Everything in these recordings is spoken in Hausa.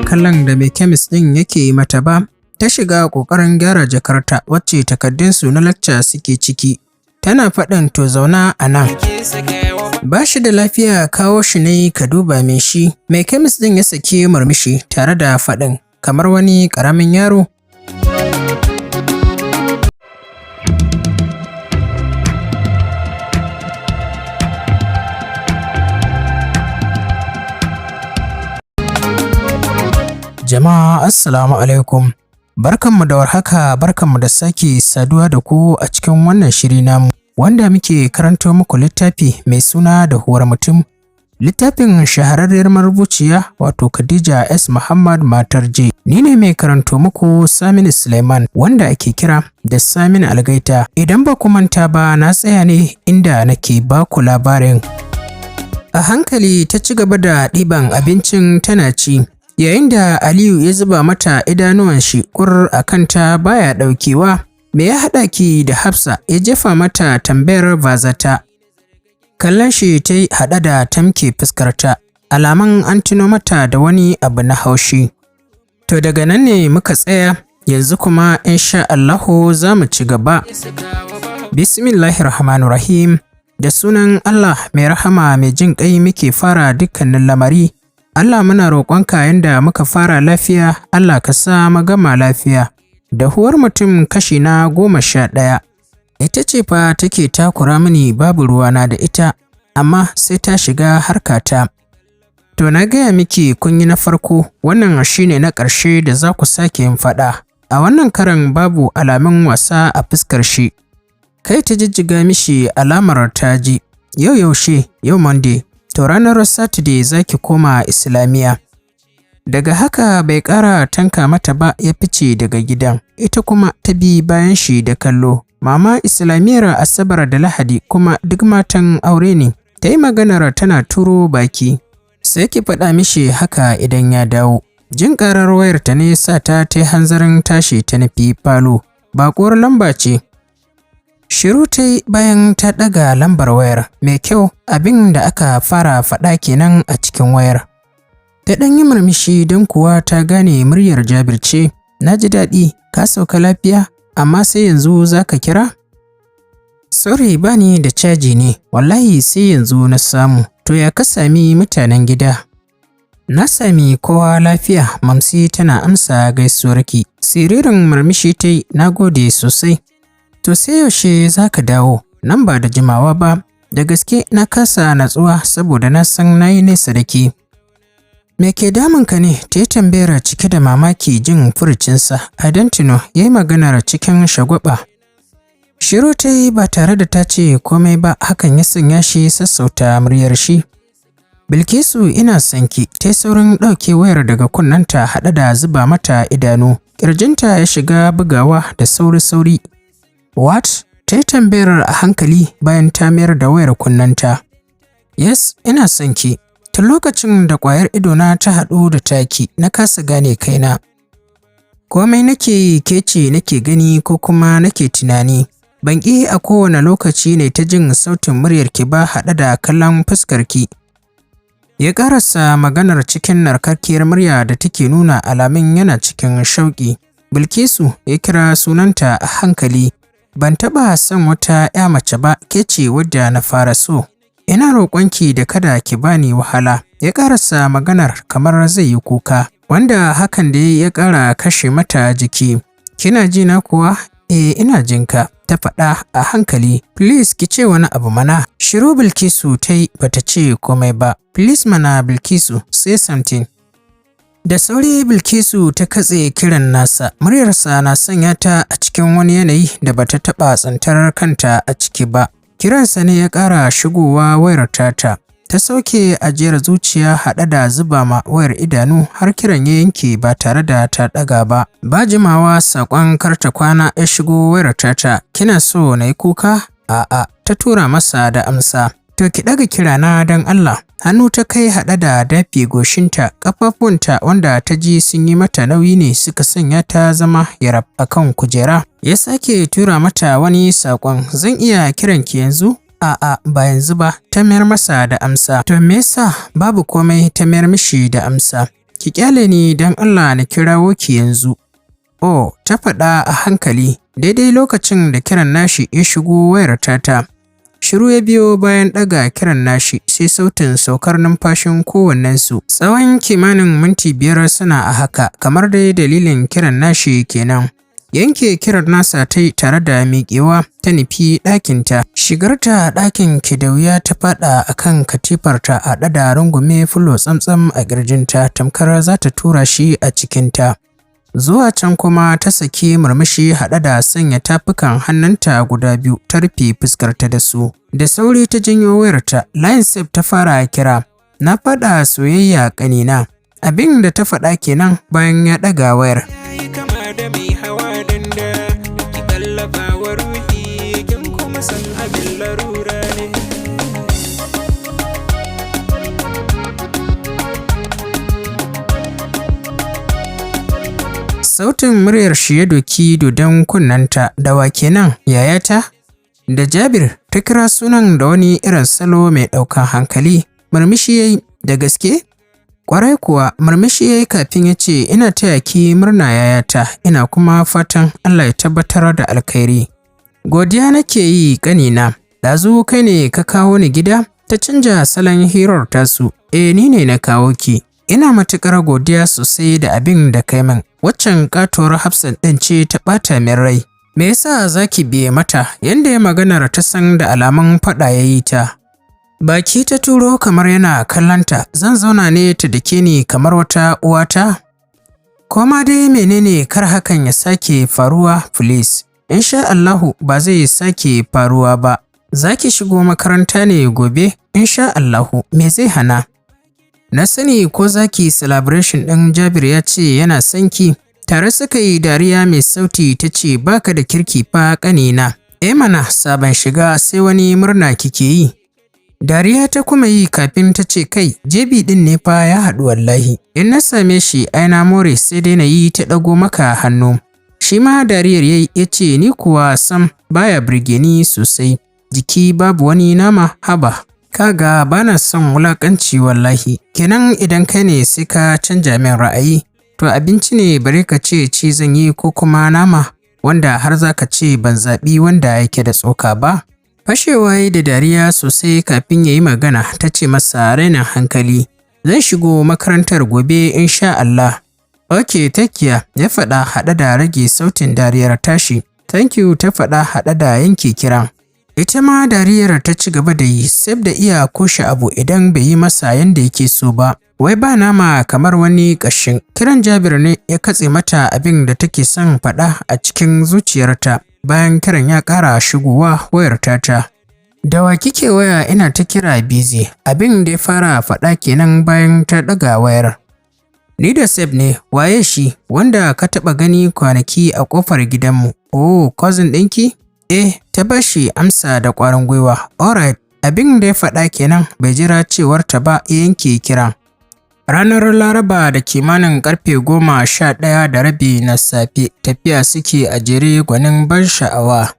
kallon da mai kemis ɗin yake yi mata ba, ta shiga ƙoƙarin gyara jakarta wacce takaddunsu na lacca suke ciki. Tana faɗin to zauna a nan. Ba shi da lafiya kawo shi ne ka duba mai shi. Mai kemis ɗin ya saki murmushi tare da faɗin kamar wani ƙaramin yaro. Jama'a assalamu alaikum. Barkanmu da warhaka, barkanmu da sake saduwa da ku a cikin wannan shiri namu wanda muke karanto muku littafi mai suna Dahuwar mutum. Littafin shahararriyar marubuciya wato Khadija S. Muhammad matar J. Ni ne mai karanto muku Saminu Suleiman wanda ake kira da Saminu Algaita. Idan ba ku manta ba na tsaya ne inda nake ba ku labarin. A hankali ta ci gaba da ɗiban abincin tana ci. Yayin da Aliyu ya zuba mata idanuwan shi ƙur a kanta baya ɗaukewa, me ya haɗa ki da Hafsa ya jefa mata tambayar bazata. Kallon shi ta yi haɗa da tamke fuskarta, alaman an tuno mata da wani abu na haushi. To daga nan ne muka tsaya, yanzu kuma insha Allahu za mu ci gaba. Bismillahirrahmanirrahim, da sunan Allah mai rahama mai jin ƙai muke fara dukkanin lamari. Allah muna roƙonka yanda muka fara lafiya, Allah ka sa mu gama lafiya. Dahuwar mutum kashi na 11. Ita ce fa take takura mini babu ruwana da ita, amma sai ta shiga harkata. To na gaya miki kun yi na farko, wannan shine na ƙarshe da za ku sake yin faɗa. A wannan karan babu alamun wasa a fuskar shi. Kai ta jijjiga mishi alamar taji. Yau yaushe, yau Monday. To ranar Saturday za ki koma Islamiyya. Daga haka bai ƙara tanka mata ba ya fice daga gidan. Ita kuma ta bi bayan shi da kallo. Mama Islamiyyar Asabar da Lahadi kuma duk matan aure ne. Ta yi maganar tana turo baki. Sai ki faɗa mishi haka idan ya dawo. Jin ƙarar wayarta ne sa ta yi hanzarin tashi ta nufi falo. Baƙuwar lamba ce. Shiru ta yi bayan ta ɗaga lambar wayar mai kyau, abin da aka fara faɗa kenan a cikin wayar. Ta ɗan yi murmushi don kuwa ta gane muryar Jabir ce. Na ji daɗi, ka sauka lafiya, amma sai yanzu za ka kira? Sorry ba ni da caji ne, wallahi sai yanzu na samu. To ya ka sami mutanen gida? Na sami kowa lafiya, Mamsi tana amsa gaisuwarki. Siririn murmushi ta yi, na gode sosai. To sai yaushe za ka dawo? Nan ba da jimawa ba, da gaske na kasa natsuwa saboda na san na yi nesa da ke. Me ke damunka ne? Ta yi tambayar cike da mamaki jin furucinsa. Adantino ya yi maganar cikin shagwaba. Shiru ta yi ba tare da ta ce komai ba, hakan ya sanya shi sassauta muryar shi. Bilkisu ina son ki, ta yi saurin ɗauke wayar daga kunnanta haɗe da zuba mata idanu. Ƙirjinta ya shiga bugawa da sauri-sauri. What? Ta yi tambayar a hankali bayan ta mayar da wayar kunnanta. Yes, ina son ki. Tun lokacin da ƙwayar idona ta haɗu da taki, na kasa gane kaina. Komai nake yi ke ce nake gani ko kuma nake tunani. Ban ƙi a kowane lokaci ne ta jin sautin muryarki ba haɗe da kallon fuskarki. Ya ƙarasa maganar cikin narkarkiyar murya da take nuna alamun yana cikin shauƙi. Bilkisu ya kira sunanta a hankali. Ban taɓa son wata ‘ya mace ba, ke ce wadda na fara so. Ina roƙonki da kada ki bani wahala. Ya ƙarasa maganar kamar zai yi kuka, wanda hakan da ya ƙara kashe mata jiki. Kina ji na kuwa? Ina jinka, ta faɗa a hankali. Please ki ce wani abu mana. Shiru Bilkisu ta yi bata ce komai ba. Please mana Bilkisu, say something. Da sauri Bilkisu ta katse kiran nasa, muryarsa na sanya ta a cikin wani yanayi da bata taɓa tsantar kanta a ciki ba. Kiransa ne ya ƙara shigowa wayar tata. Ta sauke ajiyar zuciya haɗe da zuba ma wayar idanu har kiran ya yanke ba tare da ta ɗaga ba. Ba jimawa saƙon karta kwana ya shigo wayar tata. Kina so na yi kuka? A'a, ta tura masa da amsa. To ki ɗaga kirana don Allah. Hannu ta kai haɗe da dafe goshinta, ƙafafunta wanda ta ji sun yi mata nauyi ne suka sanya ta zama yarab a kan kujera. Ya sake tura mata wani saƙon, zan iya kiranki yanzu? A'a, ba yanzu ba, ta mayar masa da amsa. To me yasa? Babu komai, ta mayar mishi da amsa. ki kyale ni don Allah na kirawo ki yanzu. Oh, ta faɗa a hankali daidai lokacin da kiran nashi ya shigo wayar tata. Shiru ya biyo bayan ɗaga kiran nashi sai sautin saukar numfashin kowannensu. Tsawon kimanin minti 5 suna a haka kamar dai dalilin kiran nashi kenan. Yanke kiran nasa ta yi tare da miƙewa ta nufi ɗakinta. Shigarta ɗakin ke da wuya ta faɗa a kan katifarta haɗe da rungume fulo tsamtsam a ƙirjinta tamkar za ta tura shi a cikinta. Zuwa can kuma ta saki murmushi haɗe da sanya tafukan hannunta guda biyu ta rufe fuskarta da su. Da sauri ta janyo wayarta, line save ta fara kira. Na faɗa soyayya ƙanina. Abin da ta faɗa kenan bayan ya ɗaga wayar. Sautin muryar shi ya doki dodon kunnenta. Da wa kenan, yayata? Da Jabir ta kira sunan da wani irin salo mai ɗaukan hankali. Murmushi yayi. Da gaske? Ƙwarai kuwa, murmushi yayi kafin ya ce, ina taya ki murna yayata, ina kuma fatan Allah ya tabbatar da alkhairi. Godiya nake yi ƙanina. Ɗazu kai ne ka kawo ni gida? Ta canja salon hirar tasu. Ni ne na kawo ki. Ina matuƙar godiya sosai da abin da kai min. Waccan katuwar Hafsat ɗin ce ta ɓata min rai. Me yasa za ki biye mata? Yanda ya maganar ta san da alamun faɗa ya yi ta. Baki ta turo kamar yana kallonta. Zan zauna ne ta dake ni kamar wata uwata? Koma dai menene kar hakan ya sake faruwa please. Insha Allahu ba zai sake faruwa ba. Za ki shigo makaranta ne gobe? Insha Allahu, me zai hana? Na sani ko zaki celebration ɗin Jabir ya ce yana son ki. Tare suka yi dariya mai sauti ta ce baka da kirki fa ƙanina. Mana sabon shiga sai wani murna kike yi. Dariya ta kuma yi kafin ta ce kai jebi ɗin ne fa ya haɗu wallahi. In na same shi ai na more sai dai na yi ta ɗago maka hannu. Shi ma dariyar ya ce ni kuwa sam baya birge ni sosai. Jiki babu wani nama haba. Kaga bana son wulakanci wallahi. Kenan idan kai ne sai ka canja min ra'ayi. To abinci ne bare ka ce ci zan yi ko kuma nama wanda har za ka ce ban zaɓi wanda yake da tsoka ba. Fashewa yi da dariya sosai kafin ya yi magana ta ce masa rainin hankali. Zan shigo makarantar gobe insha Allah. Ok, takiya ya faɗa haɗe da rage sautin dariyar tashi. Thank you ta faɗa haɗe da yanke kiran. Ita ma dariyar ta ci gaba da yi sai da iya kushe abu idan bai yi masa yanda yake so ba. Wai ba nama kamar wani ƙashin. Kiran Jabir ne ya katse mata abin da take son faɗa a cikin zuciyarta. Bayan kiran ya ƙara shigowa wayar tata. Da wa kike waya ina ta kira busy. Abin da ya fara faɗa kenan bayan ta ɗaga wayar. Ni da Seb ne, waye shi wanda ka taɓa gani kwanaki a ƙofar gidanmu. Oh, cousin ɗinki? Ta bashi amsa da ƙwarin gwiwa. Alright, abin da ya faɗa kenan bai jira cewar ta ba ya yanke kiran. Ranar Laraba da kimanin ƙarfe 11:30 na safe tafiya suke a jere gwanin ban sha'awa.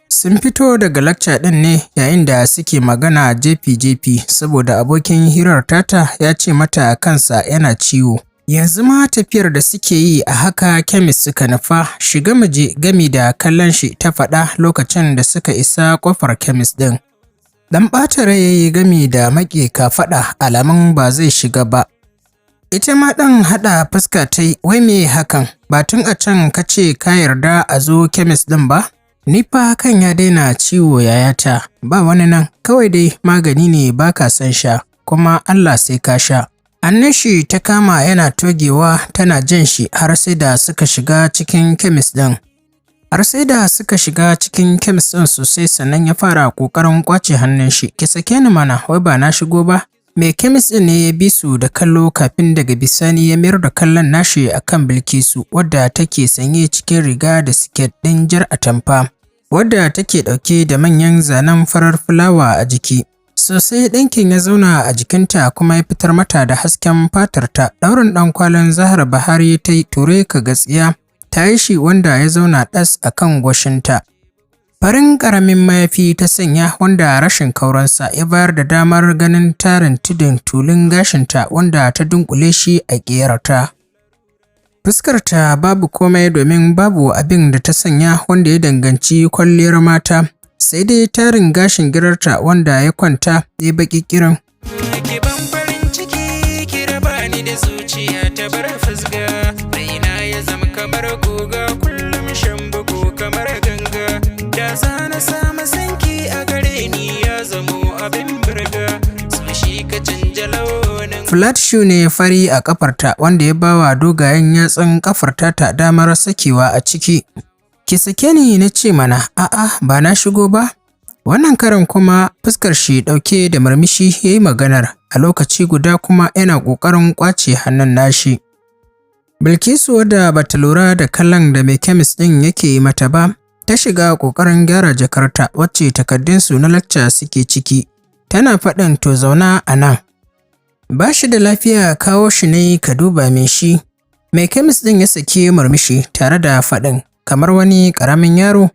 Sun fito daga lecture ɗin ne yayin da suke magana jefi-jefi saboda abokin hirar tata ya ce mata kansa yana ciwo. Yanzu ma tafiyar da suke yi a haka kemis suka nufa. Shiga muje gami da kallon shi ta faɗa lokacin da suka isa ƙofar kemis ɗin. Dan ɓata rai yayi gami da maƙe kafaɗa alamun ba zai shiga ba. Ita ma ɗan haɗa fuska ta yi, wai me hakan? Ba tun a can ka ce ka yarda a zo kemis ɗin ba? Ni fa kan ya daina ciwo yayata, ba wani nan, kawai dai magani ne ba ka son sha, kuma Allah sai ka sha. Annashi ta kama yana togewa tana jan shi har sai da suka shiga cikin kemis ɗin. Har sai da suka shiga cikin kemis ɗin sosai sannan ya fara ƙoƙarin ƙwace hannun shi. Ki sake ni mana, wai ba na shigo ba. Mai kemis ɗin ne ya bi su da kallo kafin daga bisani ya mayar da kallon nashi akan Bilkisu wadda take sanye cikin riga da siket ɗin jar atamfa, wadda take ɗauke da manyan zanen farar fulawa a jiki. Sosai ɗinkin ya zauna a jikinta kuma ya fitar mata da hasken fatarta. Ɗaurin ɗankwalin Zahra Bahari ta yi ture ka gatsiya ta yi shi wanda ya zauna ɗas a kan goshinta. Farin ƙaramin mayafi ta sanya wanda rashin kauransa ya bayar da damar ganin tarin tudun tulun gashinta wanda ta dunƙule shi a ƙeyarta. Fuskarta babu komai domin babu abin da ta sanya wanda ya danganci kwalliyar mata, sai dai tarin gashin girarta wanda ya kwanta ya baƙi ƙirin. Flat shoe ne fari a ƙafarta wanda ya bawa dogayen yatsun ƙafarta ta damar sakewa a ciki. Ki sake ni na ce mana, a'a ba na shigo ba. Wannan karan kuma fuskar shi ɗauke da murmushi ya yi maganar, a lokaci guda kuma yana ƙoƙarin ƙwace hannun nashi. Bilkisu wadda bata lura da kallon da mai kemis ɗin yake yi mata ba, ta shiga ƙoƙarin gyara jakarta wacce takardunsu na lacca suke ciki. Tana faɗin to zauna a nan. Ba shi da lafiya kawo shi ne ka duba min shi. Mai kemis ɗin ya saki murmushi tare da faɗin kamar wani ƙaramin yaro.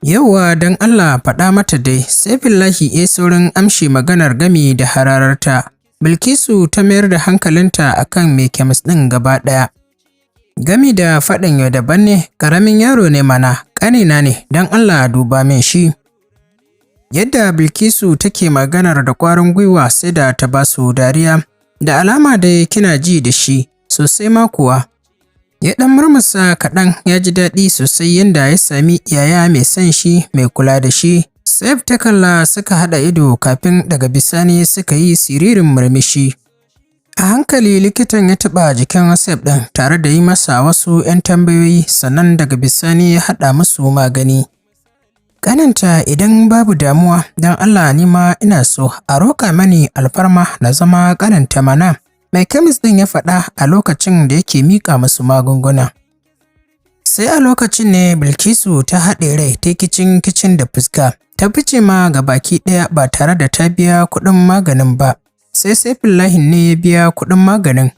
Yauwa don Allah faɗa mata dai, sai billahi ya saurin amshi maganar gami da hararta. Bilkisu ta mayar da hankalinta akan mai kemis ɗin gaba ɗaya. Gami da faɗin yau daban ne, ƙaramin yaro ne mana, ƙanina ne, don Allah duba min shi. Yadda Bilkisu take maganar da ƙwarin gwiwa sai da ta basu dariya, da alama dai kina ji da shi, sosai ma kuwa. Ya ɗan murmusa kaɗan ya ji daɗi sosai yanda ya sami yaya mai son shi, mai kula da shi. Saif ta kalla suka haɗa ido kafin daga bisani suka yi siririn murmushi. A hankali likitan ya taɓa jikin Saif ɗin tare da yi masa wasu 'yan tambayoyi sannan daga bisani ya haɗa musu magani. Ƙaninta idan babu damuwa don Allah ni ma ina so a roƙa mani alfarma na zama ƙaninta mana. Mai kemis ɗin ya faɗa a lokacin da yake miƙa musu magunguna. Sai a lokacin ne Bilkisu ta haɗe rai ta kicin da fuska. Ta fice ma ga baki ɗaya ba tare da ta biya kuɗin maganin ba. Sai Saifullahi ne ya biya kuɗin maganin.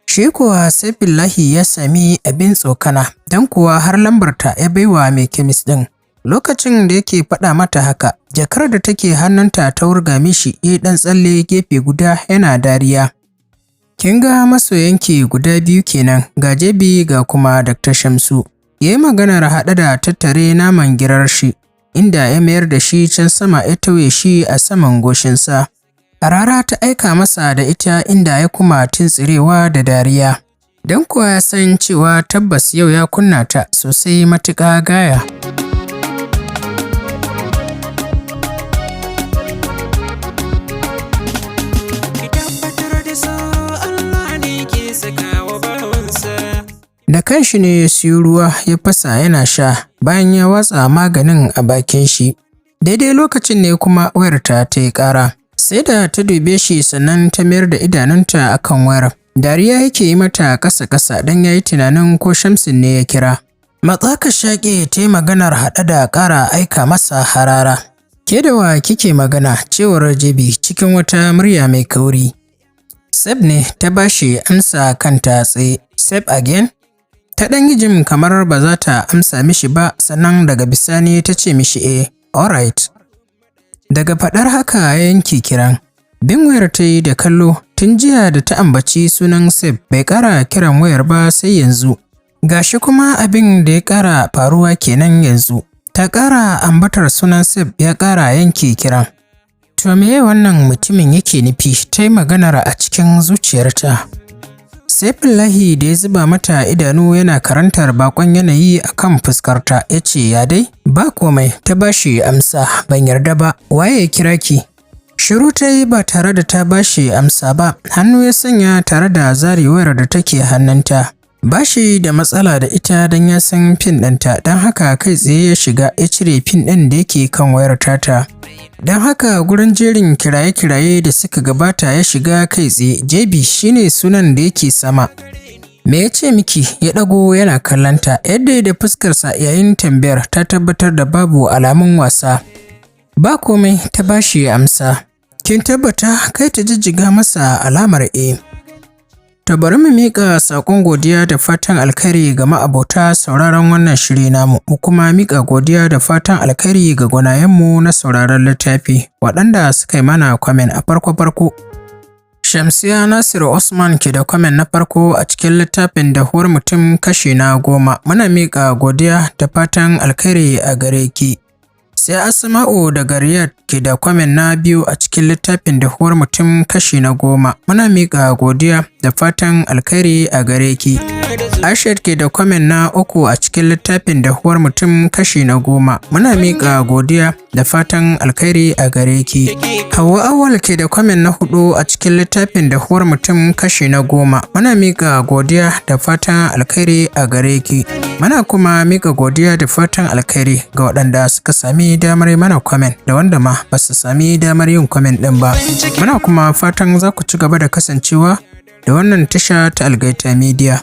Shi kuwa Saifullahi ya sami abin tsokana don kuwa har lambarta ya baiwa mai kemis ɗin. Lokacin da yake faɗa mata haka, jakar da take hannunta ta wurga mishi ya ɗan tsalle gefe guda yana dariya. Kin ga masoyanki guda biyu kenan, ga Jebi ga kuma Dr. Shamsu. Ya yi maganar haɗe da tattare naman girar shi, inda ya mayar da shi can sama ya tauye shi a saman goshinsa. A rara ta aika masa da ita inda ya kuma tuntsirewa da dariya. Don kuwa ya san cewa tabbas yau ya kunna ta sosai matuƙa gaya. Da kanshi ne ya siyo ruwa ya fasa yana sha bayan ya watsa maganin a bakin shi. Daidai lokacin ne kuma wayarta ta yi ƙara. Sai da ta dube shi sannan ta mayar da idanunta akan wayar. Dariya yake yi mata ƙasa-ƙasa don ya yi tunanin ko Shamsin ne ya kira. Matsaka shaƙe ta yi maganar haɗe da ƙara aika masa harara. Ke da wa kike magana? Cewar Jebi cikin wata murya mai kauri. Seb ne ta bashi amsa kanta tsaye. Seb again? Ta ɗan yi jim kamar ba za ta amsa mishi ba sannan daga bisani ta ce mishi alright. Daga faɗar haka ya yanke kiran. Bin wayar ta yi da kallo tun jiya da ta ambaci sunan Seb bai ƙara kiran wayar ba sai yanzu. Gashi kuma abin da ya ƙara faruwa kenan yanzu. Ta ƙara ambatar sunan Seb ya ƙara yanke kiran. To meye wannan mutumin yake nufi? Ta yi maganar a cikin zuciyarta. Saifullahi da ya zuba mata idanu yana karantar bakon yanayi a kan fuskarta ya ce ya dai? Ba komai, ta bashi amsa, ban yarda ba, waye ya kira ki? Shiru ta yi ba tare da ta bashi amsa ba, hannu ya sanya tare da zare wayar da take hannunta. Ba shi da matsala da ita don ya san pin ɗinta, don haka kai tsaye ya shiga ya cire pin ɗin da yake kan wayar tata. Don haka gurin jerin kiraye-kiraye da suka gabata ya shiga kai tsaye, Jebi shine sunan da yake sama. Me ya ce miki? Ya ɗago yana kallonta, yadda da fuskarsa yayin tambayar ta tabbatar da babu alamun wasa. Ba komai, ta bashi amsa. Kin tabbata? Kai ta jijjiga masa alamar Ta bari mu miƙa saƙon godiya da fatan alkhairi ga ma'abota sauraron wannan shiri namu, mu kuma miƙa godiya da fatan alkhairi ga gwanayenmu na sauraron littafi, waɗanda suka yi mana kwamen a farko-farko. Shamsiya Nasiru Usman ke da kwamen na farko a cikin littafin Dahuwar mutum kashi na 10. Muna miƙa godiya da fatan alkhairi a gare ki. Sai Asma'u daga Riyadh ke da kwamen na 2 a cikin littafin Dahuwar mutum kashi na 10. Muna miƙa godiya da fatan alkhairi a gare ki. Aishat ke da kwamen na 3 a cikin littafin Dahuwar mutum kashi na 10. Muna miƙa godiya da fatan alkhairi a gare ki. Hauwa Awwal ke da kwamen na 4 a cikin littafin Dahuwar mutum kashi na 10. Muna miƙa godiya da fatan alkhairi a gare ki. Muna kuma miƙa godiya da fatan alkhairi ga waɗanda suka sami damar mana kwamen da wanda ma ba su sami damar yin kwamen ɗin ba. Muna kuma fatan za ku ci gaba da kasancewa da wannan tasha ta Algaita Media.